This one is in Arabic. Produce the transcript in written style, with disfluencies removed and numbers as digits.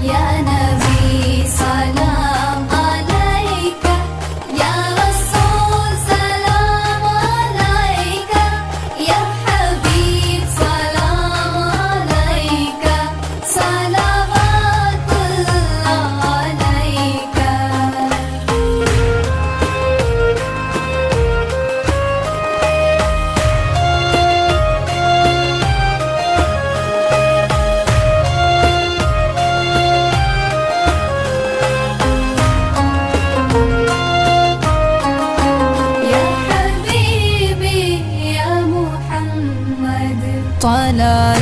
يا نبي سلام عليك، يا رسول سلام عليك، يا حبيب سلام عليك، صلوات الله عليك. يا حبيبي يا محمد، طلع